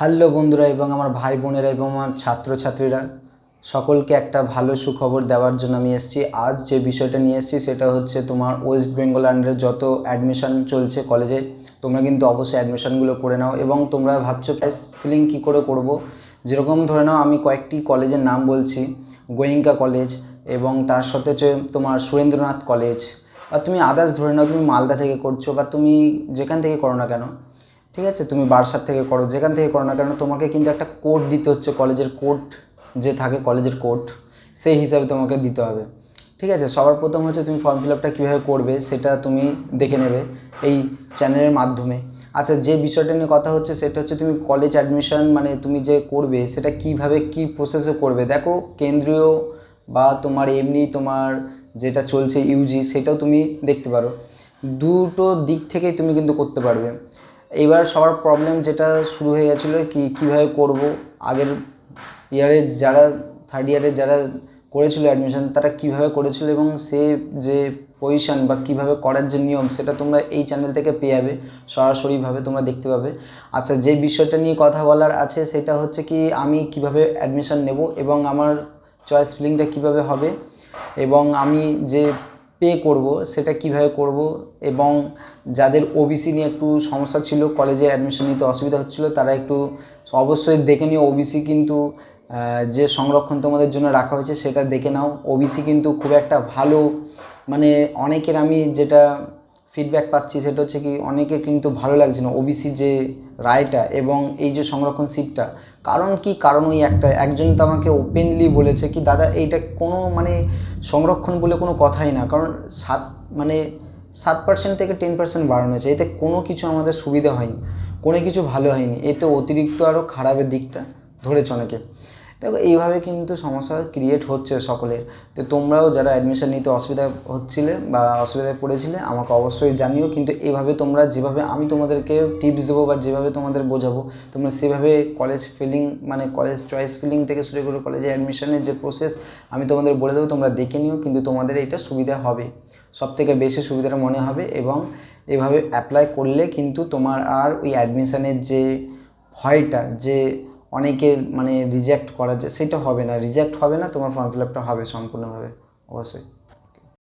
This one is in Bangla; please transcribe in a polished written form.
হ্যালো বন্ধুরা এবং আমার ভাই বোনেরা এবং আমার ছাত্রছাত্রীরা সকলকে একটা ভালো সুখবর দেওয়ার জন্য আমি এসেছি। আজ যে বিষয়টা নিয়ে এসেছি সেটা হচ্ছে তোমার ওয়েস্ট বেঙ্গল আন্ডারে যত অ্যাডমিশন চলছে কলেজে, তোমরা কিন্তু অবশ্যই অ্যাডমিশনগুলো করে নাও। এবং তোমরা ভাবছো চয়েস ফিলিং কী করে করব, যেরকম ধরে নাও আমি কয়েকটি কলেজের নাম বলছি, গোয়েঙ্কা কলেজ এবং তার সাথে হচ্ছে তোমার সুরেন্দ্রনাথ কলেজ, বা তুমি আদার্স ধরে নাও তুমি মালদা থেকে করছো বা তুমি যেখান থেকে করো না কেন, ঠিক আছে, তুমি বারাসাত থেকে করো, যেখান থেকে করো না কেন, তোমাকে কিন্তু একটা কোড দিতে হচ্ছে, কলেজের কোড যে থাকে কলেজের কোড, সেই হিসাবে তোমাকে দিতে হবে। ঠিক আছে, সবার প্রথম হচ্ছে তুমি ফর্ম ফিল আপটা কীভাবে করবে সেটা তুমি দেখে নেবে এই চ্যানেলের মাধ্যমে। আচ্ছা, যে বিষয়টা নিয়ে কথা হচ্ছে সেটা হচ্ছে তুমি কলেজ অ্যাডমিশন মানে তুমি যে করবে সেটা কিভাবে কি প্রসেসে করবে। দেখো, কেন্দ্রীয় বা তোমার এমনি তোমার যেটা চলছে ইউজি, সেটাও তুমি দেখতে পারো। দুটো দিক থেকেই তুমি কিন্তু করতে পারবে। এইবার সবার প্রবলেম যেটা শুরু হয়ে গেছিলো কীভাবে করব, আগের ইয়ারে যারা থার্ড ইয়ারে যারা করেছিল অ্যাডমিশন তারা কিভাবে করেছিল এবং সে যে পজিশান বা কিভাবে করার যে নিয়ম সেটা তোমরা এই চ্যানেল থেকে পেয়ে যাবে, সরাসরিভাবে তোমরা দেখতে পাবে। আচ্ছা, যে বিষয়টা নিয়ে কথা বলার আছে সেটা হচ্ছে কি আমি কিভাবে অ্যাডমিশন নেব এবং আমার চয়েস ফিলিংটা কিভাবে হবে এবং আমি যে পে করব সেটা কিভাবে করব, এবং যাদের ওবিসি নিয়ে একটু সমস্যা ছিল, কলেজে অ্যাডমিশন নিতে অসুবিধা হচ্ছিল, তারা একটু অবশ্যই দেখে নিও ওবিসি কিন্তু যে সংরক্ষণ তোমাদের জন্য রাখা হয়েছে সেটা দেখে নাও। ওবিসি কিন্তু খুব একটা ভালো, মানে অনেকের আমি যেটা ফিডব্যাক পাচ্ছি সেটা হচ্ছে কি অনেকের কিন্তু ভালো লাগছে না ওবিসি যে রায়টা এবং এই যে সংরক্ষণ সিটটা। কারণ কি, কারণ ওই একজন তো আমাকে ওপেনলি বলেছে কি দাদা এইটা কোনো মানে সংরক্ষণ বলে কোনো কথাই না, কারণ 7% থেকে 10% বাড়ানো হয়েছে, এতে কোনো কিছু আমাদের সুবিধা হয়নি, কোনো কিছু ভালো হয়নি, এতে অতিরিক্ত আরও খারাপের দিকটা ধরেছে অনেকে। দেখো, এইভাবে কিন্তু সমস্যা ক্রিয়েট হচ্ছে সকলের। তো তোমরাও যারা অ্যাডমিশন নিতে অসুবিধা হচ্ছিলে বা অসুবিধায় পড়েছিলে আমাকে অবশ্যই জানিও, কিন্তু এভাবে তোমরা যেভাবে আমি তোমাদেরকে টিপস দেবো বা যেভাবে তোমাদের বোঝাবো তোমরা সেভাবে কলেজ ফিলিং মানে কলেজ চয়েস ফিলিং থেকে শুরু করে কলেজে অ্যাডমিশনের যে প্রসেস আমি তোমাদের বলে দেবো, তোমরা দেখে নিও, কিন্তু তোমাদের এটা সুবিধা হবে, সবথেকে বেশি সুবিধাটা মনে হবে। এবং এভাবে অ্যাপ্লাই করলে কিন্তু তোমার আর ওই অ্যাডমিশনের যে ভয়টা, যে অনেকের মানে রিজেক্ট করা, যে সেটা হবে না, রিজেক্ট হবে না, তোমার ফর্ম ফিল আপটা হবে সম্পূর্ণভাবে অবশ্যই।